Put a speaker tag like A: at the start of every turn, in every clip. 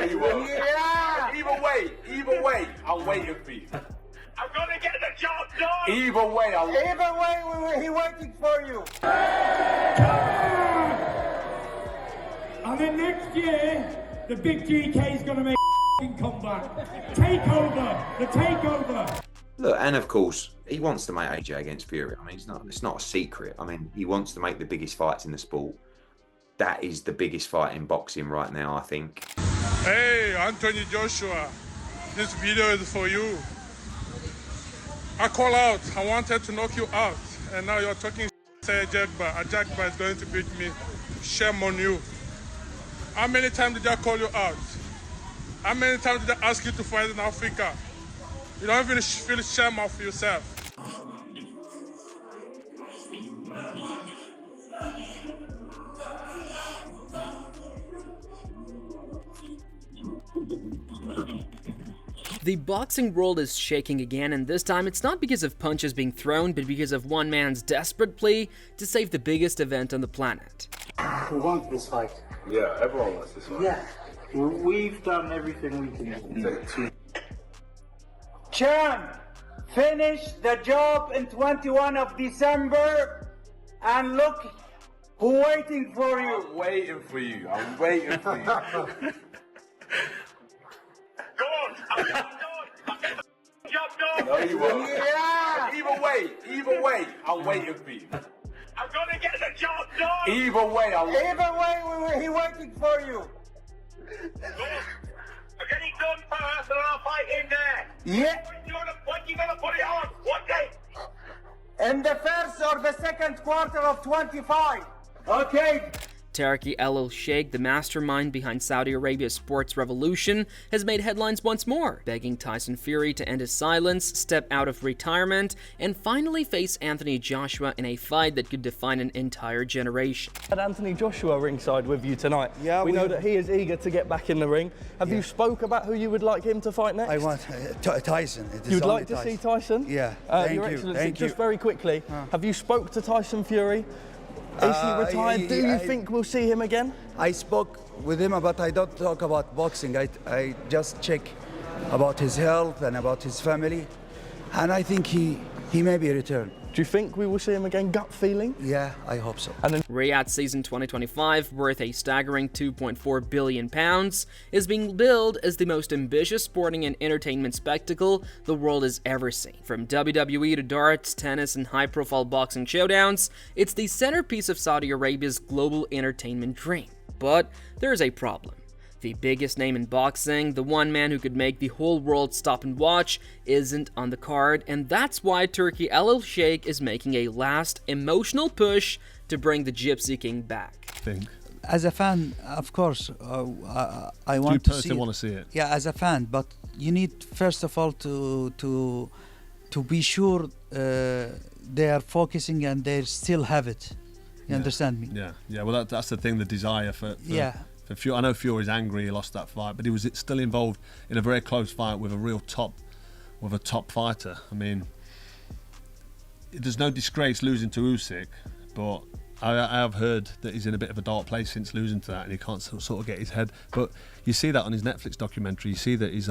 A: Yeah, you will.
B: Yeah.
A: Either way, I'm waiting for you.
C: I'm gonna get the job done!
A: Either way,
B: He waiting for you.
D: And then next year, the big GK is gonna make a comeback. Takeover, the takeover.
E: Look, and of course, he wants to make AJ against Fury. I mean, it's not a secret. I mean, he wants to make the biggest fights in the sport. That is the biggest fight in boxing right now, I think.
F: Hey, Anthony Joshua, this video is for you. I call out, I wanted to knock you out, and now you're talking say Jagba is going to beat me. Shame on you. How many times did I call you out? How many times did I ask you to fight in Africa? You don't even feel shame of yourself.
G: The boxing world is shaking again, and this time it's not because of punches being thrown, but because of one man's desperate plea to save the biggest event on the planet.
H: We want this fight.
A: Yeah, everyone wants this fight.
H: Yeah. We've done everything we can do.
B: Champ, finish the job in 21 of December, and look who waiting for you.
A: I'm waiting for you. I'm waiting for you.
C: Go on! I'm done! I'm getting the job done!
A: No, you won't.
B: Yeah.
A: Either way, I'm waiting for you.
C: I'm gonna get the job done!
A: Either way,
B: He waiting for you.
C: Go on! I'm getting done first and I'll fight in there!
B: Yeah.
C: When you gonna put it on? What day?
B: In the first or the second quarter of 25. Okay.
G: Turki Alalshikh, the mastermind behind Saudi Arabia's sports revolution, has made headlines once more, begging Tyson Fury to end his silence, step out of retirement, and finally face Anthony Joshua in a fight that could define an entire generation.
I: Had Anthony Joshua ringside with you tonight.
J: Yeah,
I: we know that he is eager to get back in the ring. Have you spoke about who you would like him to fight next?
J: I want Tyson.
I: You'd like to see Tyson?
J: Yeah.
I: Your Excellency, just very quickly, have you spoke to Tyson Fury? Is he retired? Do you think we'll see him again?
J: I spoke with him, but I don't talk about boxing. I just check about his health and about his family, and I think he may be returned.
I: Do you think we will see him again? Gut feeling?
J: Yeah, I hope so.
G: And then Riyadh season 2025, worth a staggering £2.4 billion, is being billed as the most ambitious sporting and entertainment spectacle the world has ever seen. From WWE to darts, tennis, and high-profile boxing showdowns, it's the centerpiece of Saudi Arabia's global entertainment dream. But there's a problem. The biggest name in boxing, the one man who could make the whole world stop and watch, isn't on the card, and that's why Turki Alalshikh is making a last emotional push to bring the Gypsy King back.
J: As a fan, of course, I want
K: to see it. You
J: personally
K: want to see it?
J: Yeah, as a fan, but you need first of all to be sure they are focusing and they still have it. You understand me?
K: Yeah. Well, that's the thing. The desire for Fury. I know Fury's angry he lost that fight, but he was still involved in a very close fight with a top fighter. I mean, there's no disgrace losing to Usyk, but I have heard that he's in a bit of a dark place since losing to that, and he can't sort of get his head. But you see that on his Netflix documentary. You see that he's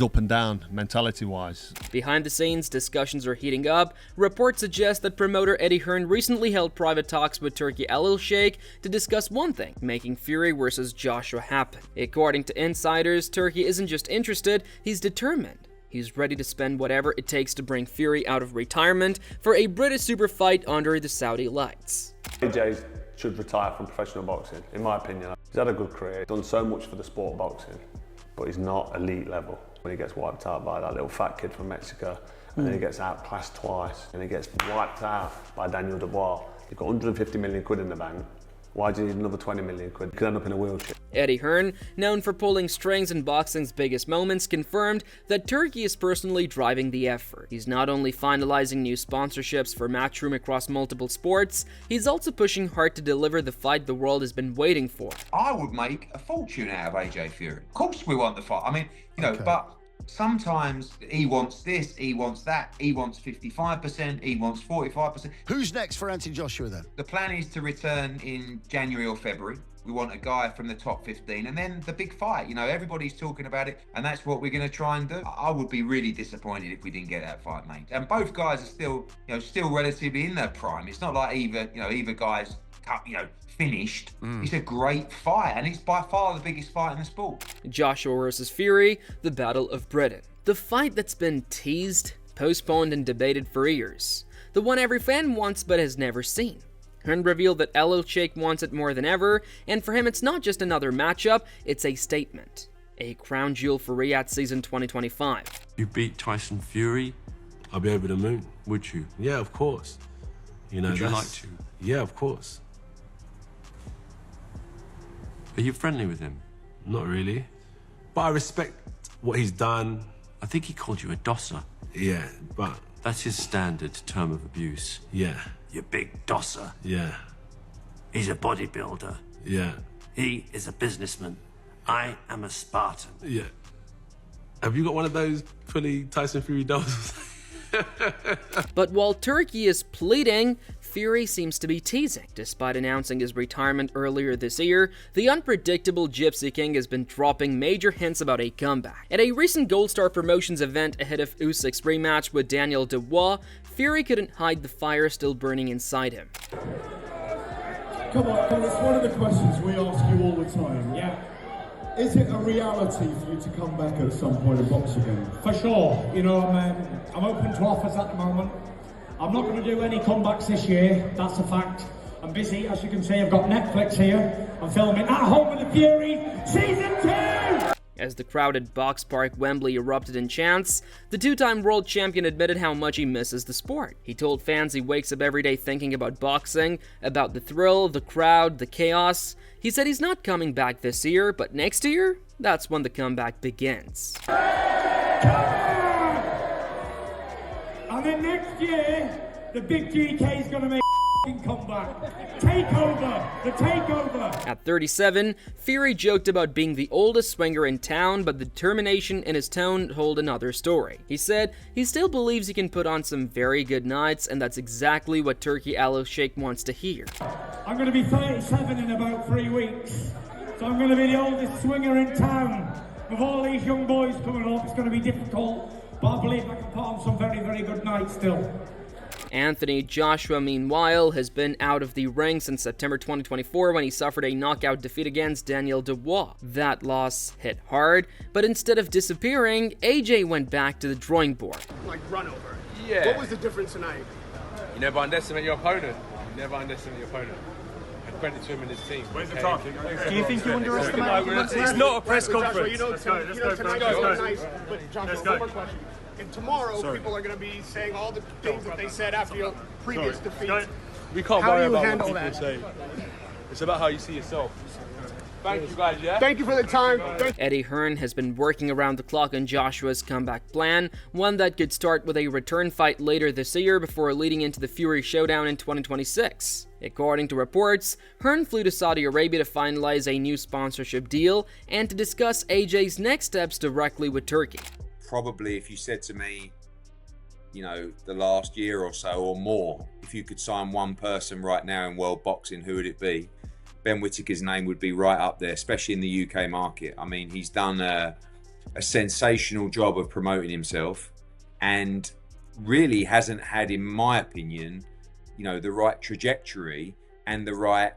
K: up and down mentality-wise.
G: Behind the scenes, discussions are heating up. Reports suggest that promoter Eddie Hearn recently held private talks with Turki Alalshikh to discuss one thing, making Fury versus Joshua happen. According to insiders, Turki isn't just interested, he's determined. He's ready to spend whatever it takes to bring Fury out of retirement for a British super fight under the Saudi lights.
L: AJ should retire from professional boxing, in my opinion. He's had a good career, done so much for the sport of boxing, but he's not elite level. When he gets wiped out by that little fat kid from Mexico, and then he gets outclassed twice, and he gets wiped out by Daniel Dubois. You've got 150 million quid in the bank. Why do you need another 20 million quid? You could end up in a wheelchair.
G: Eddie Hearn, known for pulling strings in boxing's biggest moments, confirmed that Turki is personally driving the effort. He's not only finalizing new sponsorships for Matchroom across multiple sports, he's also pushing hard to deliver the fight the world has been waiting for.
E: I would make a fortune out of AJ Fury. Of course we want the fight. I mean, but Sometimes he wants this, he wants that, he wants 55%, he wants 45%.
M: Who's next for Anthony Joshua then?
E: The plan is to return in January or February. We want a guy from the top 15, and then the big fight. You know, everybody's talking about it, and that's what we're going to try and do. I would be really disappointed if we didn't get that fight, mate. And both guys are still relatively in their prime. It's not like either guy's finished. It's a great fight, and it's by far the biggest fight in the sport.
G: Joshua versus Fury, the Battle of Britain. The fight that's been teased, postponed, and debated for years. The one every fan wants but has never seen. Hearn revealed that Alalshikh wants it more than ever, and for him it's not just another matchup, it's a statement. A crown jewel for Riyadh season 2025.
N: You beat Tyson Fury, I'll be over the moon. Would you? Yeah, of course. You know, would you like to? Yeah, of course. Are you friendly with him? Not really. But I respect what he's done. I think he called you a dosser. Yeah, but... That's his standard term of abuse. Yeah. You big dosser. Yeah. He's a bodybuilder. Yeah. He is a businessman. I am a Spartan. Yeah. Have you got one of those fully Tyson Fury dolls?
G: But while Turkey is pleading, Fury seems to be teasing. Despite announcing his retirement earlier this year, the unpredictable Gypsy King has been dropping major hints about a comeback. At a recent Gold Star Promotions event ahead of Usyk's rematch with Daniel Dubois, Fury couldn't hide the fire still burning inside him.
D: Come on, it's one of the questions we ask you all the time. Yeah. Is it a reality for you to come back at some point and box again?
O: For sure. You know, I'm open to offers at the moment. I'm not going to do any comebacks this year, that's a fact. I'm busy, as you can see, I've got Netflix here. I'm filming At Home with the Fury, Season 2!
G: As the crowded Box Park Wembley erupted in chants, the two-time world champion admitted how much he misses the sport. He told fans he wakes up every day thinking about boxing, about the thrill, the crowd, the chaos. He said he's not coming back this year, but next year, that's when the comeback begins.
D: And then next year, the big GK is going to make a comeback. Takeover! The takeover!
G: At 37, Fury joked about being the oldest swinger in town, but the determination in his tone told another story. He said he still believes he can put on some very good nights, and that's exactly what Turki Alalshikh wants to hear.
D: I'm going to be 37 in about 3 weeks, so I'm going to be the oldest swinger in town. With all these young boys coming up, it's going to be difficult. But I believe I can put on some very, very good nights still.
G: Anthony Joshua, meanwhile, has been out of the ring since September 2024 when he suffered a knockout defeat against Daniel Dubois. That loss hit hard, but instead of disappearing, AJ went back to the drawing board.
P: Like run over.
Q: Yeah.
P: What was the difference tonight?
Q: You never underestimate your opponent. You never underestimate your opponent. Credit to him and his team.
P: Where's the talk?
Q: Do you think you underestimate?
P: It's not a press conference. Let's go. Let's go. One more question. And tomorrow, people are going to be saying all the things that they said after your previous defeat.
Q: We can't worry about what people say. It's about how you see yourself. Thank you guys, yeah?
P: Thank you for the time.
G: Eddie Hearn has been working around the clock on Joshua's comeback plan, one that could start with a return fight later this year before leading into the Fury showdown in 2026. According to reports, Hearn flew to Saudi Arabia to finalize a new sponsorship deal and to discuss AJ's next steps directly with Turkey.
E: Probably if you said to me, you know, the last year or so or more, if you could sign one person right now in world boxing, who would it be? Ben Whittaker's name would be right up there, especially in the UK market. I mean, he's done a sensational job of promoting himself and really hasn't had, in my opinion, you know, the right trajectory and the right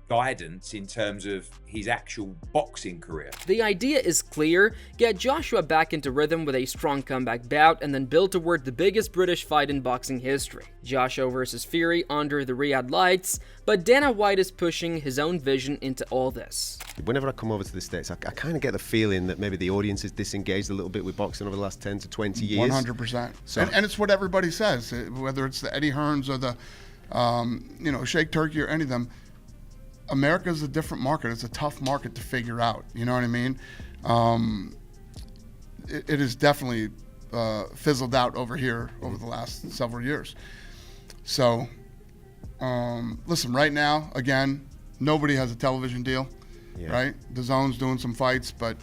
E: guidance in terms of his actual boxing career.
G: The idea is clear: get Joshua back into rhythm with a strong comeback bout and then build toward the biggest British fight in boxing history. Joshua versus Fury under the Riyadh lights, but Dana White is pushing his own vision into all this.
R: Whenever I come over to the States, I kind of get the feeling that maybe the audience is disengaged a little bit with boxing over the last 10 to 20 years.
S: 100%. So, and it's what everybody says, whether it's the Eddie Hearns or the Sheikh Turki or any of them. America is a different market. It's a tough market to figure out. You know what I mean? It is definitely fizzled out over here over the last several years. So, listen, right now, again, nobody has a television deal, right? DAZN's doing some fights, but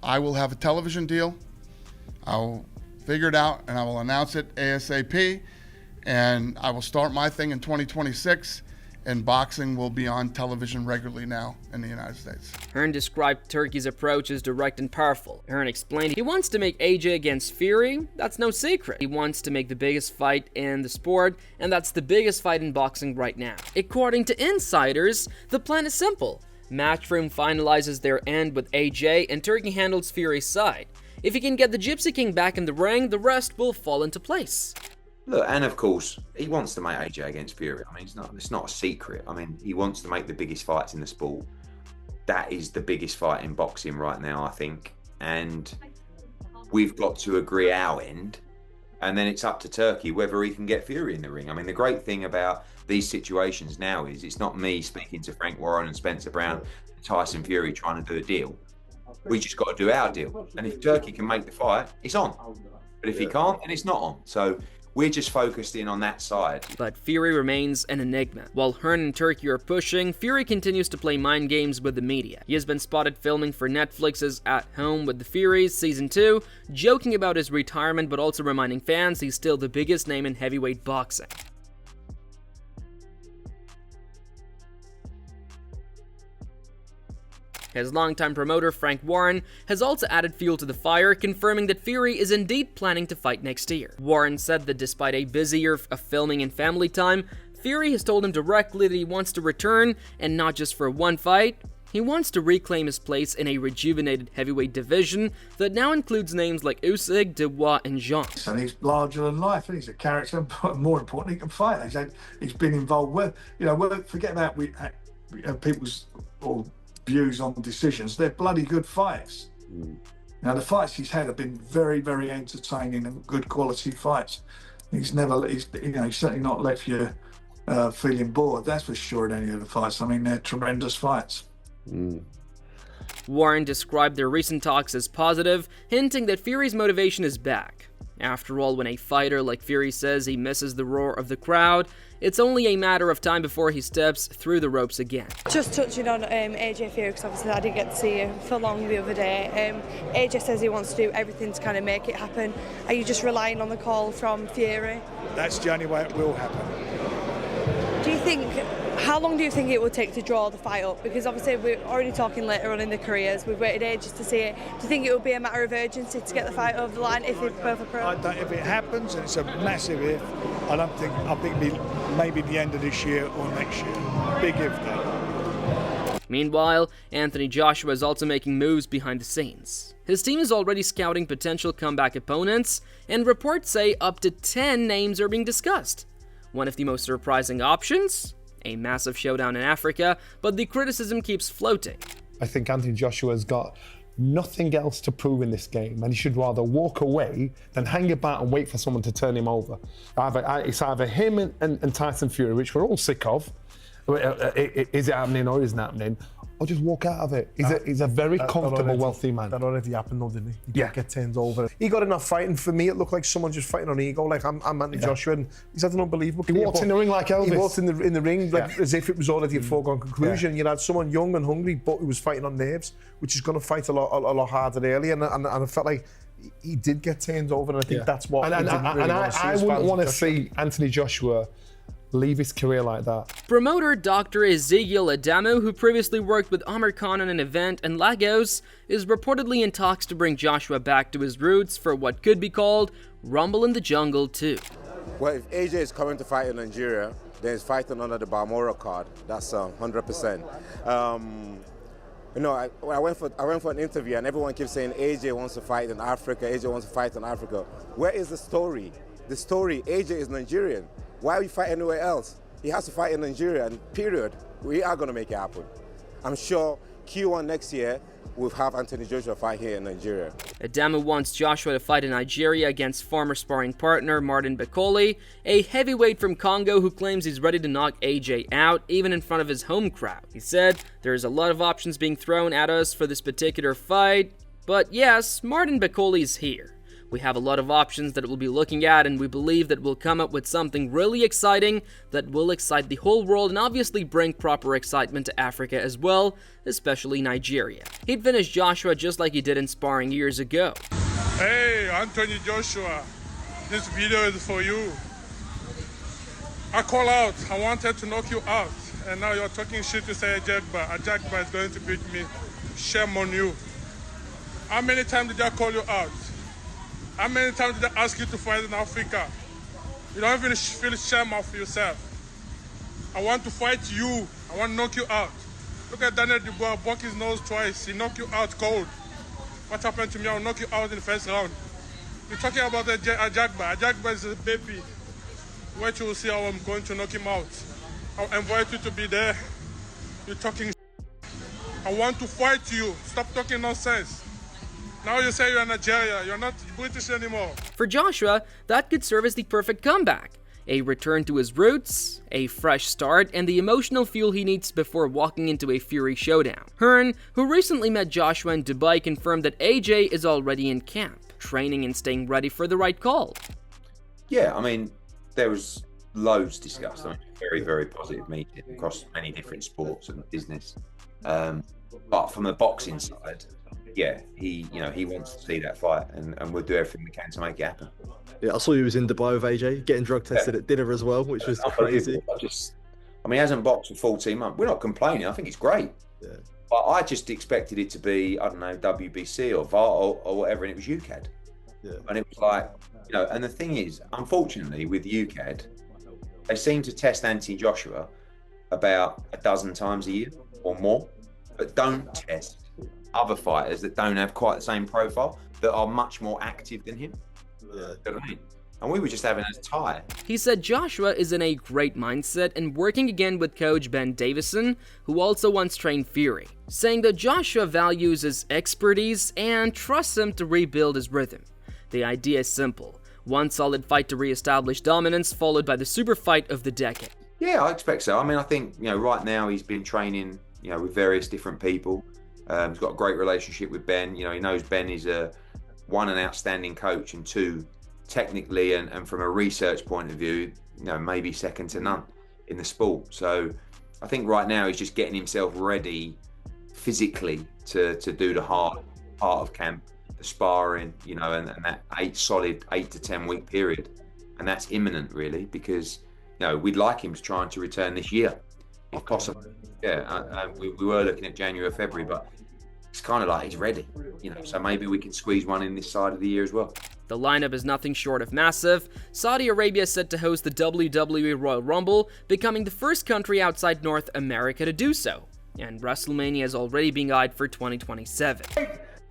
S: I will have a television deal. I'll figure it out and I will announce it ASAP. And I will start my thing in 2026. And boxing will be on television regularly now in the United States.
G: Hearn described Turki's approach as direct and powerful. Hearn explained he wants to make AJ against Fury. That's no secret. He wants to make the biggest fight in the sport, and that's the biggest fight in boxing right now. According to insiders, the plan is simple. Matchroom finalizes their end with AJ, and Turki handles Fury's side. If he can get the Gypsy King back in the ring, the rest will fall into place.
E: Look, and of course, he wants to make AJ against Fury. I mean, it's not a secret. I mean, he wants to make the biggest fights in the sport. That is the biggest fight in boxing right now, I think. And we've got to agree our end. And then it's up to Turki whether he can get Fury in the ring. I mean, the great thing about these situations now is it's not me speaking to Frank Warren and Spencer Brown and Tyson Fury trying to do a deal. We just got to do our deal. And if Turki can make the fight, it's on. But if he can't, then it's not on. So we're just focused in on that side.
G: But Fury remains an enigma. While Hearn and Turki are pushing, Fury continues to play mind games with the media. He has been spotted filming for Netflix's At Home with the Furies Season 2, joking about his retirement but also reminding fans he's still the biggest name in heavyweight boxing. His longtime promoter, Frank Warren, has also added fuel to the fire, confirming that Fury is indeed planning to fight next year. Warren said that despite a busy year of filming and family time, Fury has told him directly that he wants to return, and not just for one fight. He wants to reclaim his place in a rejuvenated heavyweight division that now includes names like Usyk, Dubois, and Jean.
T: And he's larger than life, and he's a character, but more important, he can fight. He's been involved with, forget about people's views on decisions. They're bloody good fights. Now the fights he's had have been very, very entertaining and good quality fights. He's certainly not left you feeling bored, that's for sure, in any of the fights. I mean, they're tremendous fights.
G: Warren described their recent talks as positive, hinting that Fury's motivation is back. After all, when a fighter like Fury says he misses the roar of the crowd, it's only a matter of time before he steps through the ropes again.
U: Just touching on AJ Fury, because obviously I didn't get to see you for long the other day. AJ says he wants to do everything to kind of make it happen. Are you just relying on the call from Fury?
T: That's the only way it will happen.
U: How long do you think it will take to draw the fight up? Because obviously we're already talking later on in the careers. We've waited ages to see it. Do you think it will be a matter of urgency to get the fight over the line if it both are pro?
T: If it happens, and it's a massive if, I think it'll be maybe the end of this year or next year. Big if though.
G: Meanwhile, Anthony Joshua is also making moves behind the scenes. His team is already scouting potential comeback opponents, and reports say up to 10 names are being discussed. One of the most surprising options? A massive showdown in Africa, but the criticism keeps floating.
V: I think Anthony Joshua's got nothing else to prove in this game, and he should rather walk away than hang about and wait for someone to turn him over. It's either him and Tyson Fury, which we're all sick of. Is it happening or isn't happening? Or just walk out of it. He's a very comfortable, wealthy man.
W: That already happened though, didn't he? He did get turned over. He got enough fighting. For me, it looked like someone just fighting on ego, like I'm Anthony Joshua, and he's had an unbelievable career.
V: He walked in the ring like Elvis.
W: He walked in the ring like as if it was already a foregone conclusion. You had someone young and hungry, but who was fighting on nerves, which is going to fight a lot harder early, and I felt like he did get turned over, and I think that's what
V: I wouldn't want to see Anthony Joshua leave his career like that.
G: Promoter Dr. Ezekiel Adamu, who previously worked with Amir Khan on an event in Lagos, is reportedly in talks to bring Joshua back to his roots for what could be called Rumble in the Jungle 2.
X: Well, if AJ is coming to fight in Nigeria, then he's fighting under the Balmoral card. That's 100%. I went for an interview and everyone keeps saying AJ wants to fight in Africa, AJ wants to fight in Africa. Where is the story? The story, AJ is Nigerian. Why would he fight anywhere else? He has to fight in Nigeria, and period. We are going to make it happen. I'm sure Q1 next year, we'll have Anthony Joshua fight here in Nigeria.
G: Adamu wants Joshua to fight in Nigeria against former sparring partner Martin Bakoli, a heavyweight from Congo who claims he's ready to knock AJ out, even in front of his home crowd. He said, "There's a lot of options being thrown at us for this particular fight, but yes, Martin Bakoli's here. We have a lot of options that we'll be looking at, and we believe that we'll come up with something really exciting that will excite the whole world and obviously bring proper excitement to Africa as well, especially Nigeria. He'd finished Joshua just like he did in sparring years ago.
Q: Hey, Anthony Joshua, this video is for you. I call out, I wanted to knock you out, and now you're talking shit to say Ajagba is going to beat me. Shame on you. How many times did I call you out? How many times did I ask you to fight in Africa? You don't even feel shame of yourself. I want to fight you. I want to knock you out. Look at Daniel Dubois, broke his nose twice. He knocked you out cold. What happened to me? I'll knock you out in the first round. You're talking about Ajagba. Ajagba is a baby. Wait, you will see how I'm going to knock him out. I'll invite you to be there. You're talking. I want to fight you. Stop talking nonsense. Now you say you're in Nigeria, you're not British anymore.
G: For Joshua, that could serve as the perfect comeback. A return to his roots, a fresh start, and the emotional fuel he needs before walking into a Fury showdown. Hearn, who recently met Joshua in Dubai, confirmed that AJ is already in camp, training and staying ready for the right call.
E: Yeah, I mean, there was loads discussed. I mean, very, very positive meeting across many different sports and business. But from the boxing side, yeah, he wants to see that fight, and we'll do everything we can to make it happen.
I: Yeah, I saw you was in Dubai with AJ, getting drug tested at dinner as well, which was crazy.
E: I mean, he hasn't boxed for 14 months. We're not complaining. I think it's great.
I: Yeah.
E: But I just expected it to be, I don't know, WBC or VAR or whatever, and it was UCAD.
I: Yeah.
E: And it was like, and the thing is, unfortunately, with UCAD, they seem to test Anthony Joshua about a dozen times a year or more, but don't test other fighters that don't have quite the same profile, that are much more active than him.
I: Yeah.
E: You know what I mean? And we were just having a tie.
G: He said Joshua is in a great mindset and working again with coach Ben Davison, who also once trained Fury, saying that Joshua values his expertise and trusts him to rebuild his rhythm. The idea is simple: one solid fight to re-establish dominance, followed by the super fight of the decade.
E: Yeah, I expect so. I mean, I think, right now he's been training, with various different people. He's got a great relationship with Ben. He knows Ben is one, an outstanding coach, and two, technically and from a research point of view, maybe second to none in the sport. So I think right now he's just getting himself ready physically to do the heart of camp, the sparring, and that 8 to 10 week period. And that's imminent, really, because we'd like him to try and to return this year, if possible. Yeah, we were looking at January or February, but it's kind of like he's ready, so maybe we can squeeze one in this side of the year as well.
G: The lineup is nothing short of massive. Saudi Arabia is set to host the WWE Royal Rumble, becoming the first country outside North America to do so. And WrestleMania is already being eyed for 2027.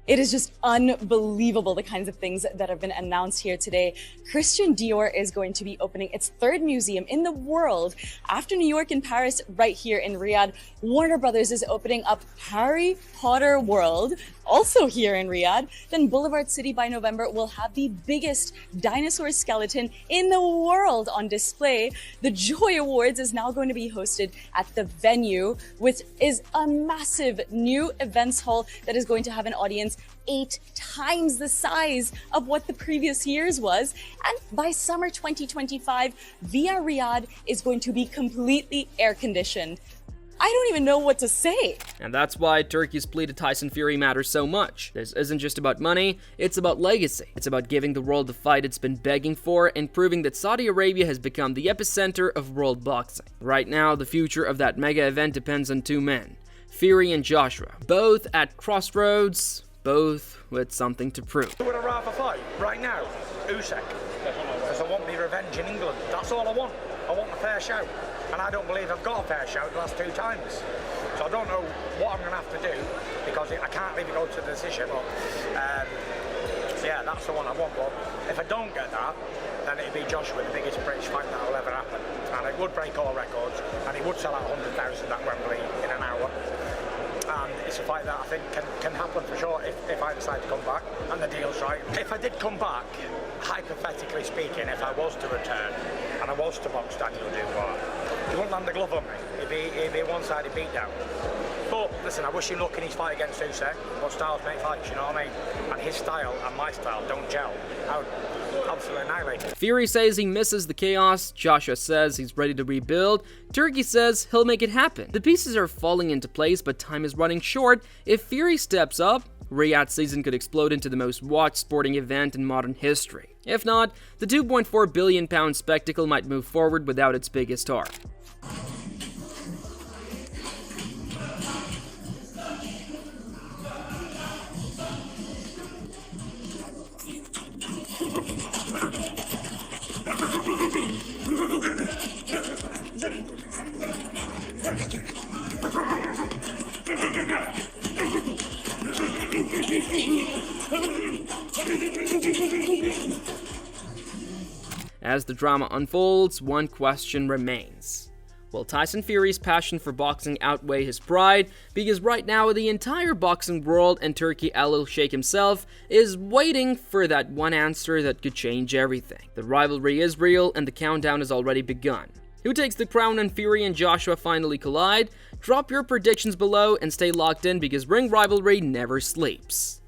A: It is just unbelievable, the kinds of things that have been announced here today. Christian Dior is going to be opening its 3rd museum in the world. After New York and Paris, right here in Riyadh, Warner Brothers is opening up Harry Potter World, also here in Riyadh. Then Boulevard City by November will have the biggest dinosaur skeleton in the world on display. The Joy Awards is now going to be hosted at the venue, which is a massive new events hall that is going to have an audience 8 times the size of what the previous years was. And by summer 2025, Via Riyadh is going to be completely air conditioned. I don't even know what to say.
G: And that's why Turkey's plea to Tyson Fury matters so much. This isn't just about money, it's about legacy. It's about giving the world the fight it's been begging for and proving that Saudi Arabia has become the epicenter of world boxing. Right now, the future of that mega event depends on 2 men, Fury and Joshua, both at crossroads, both with something to prove.
C: Who would I rather fight right now? Usyk. Because I want my revenge in England. That's all I want. I want a fair shout. And I don't believe I've got a fair shout the last 2 times. So I don't know what I'm going to have to do, because I can't really go to the decision. But yeah, that's the one I want. But if I don't get that, then it'd be Joshua, the biggest British fight that will ever happen. And it would break all records, and he would sell out 100,000 at Wembley in an hour. And it's a fight that I think can happen for sure if I decide to come back and the deal's right. If I did come back, hypothetically speaking, if I was to return and I was to box Daniel Dubois, he wouldn't land the glove on me. It'd be a one-sided beatdown. But But listen, I wish him luck in his fight against Usyk. But styles make fights, you know what I mean? And his style and my style don't gel. I would absolutely annihilate him.
G: Fury says he misses the chaos, Joshua says he's ready to rebuild, Turki says he'll make it happen. The pieces are falling into place, but time is running short. If Fury steps up, Riyadh season could explode into the most watched sporting event in modern history. If not, the £2.4 billion spectacle might move forward without its biggest star. As the drama unfolds, one question remains. Will Tyson Fury's passion for boxing outweigh his pride? Because right now, the entire boxing world and Turki Alalshikh himself is waiting for that one answer that could change everything. The rivalry is real and the countdown has already begun. Who takes the crown when Fury and Joshua finally collide? Drop your predictions below and stay locked in because Ring Rivalry never sleeps.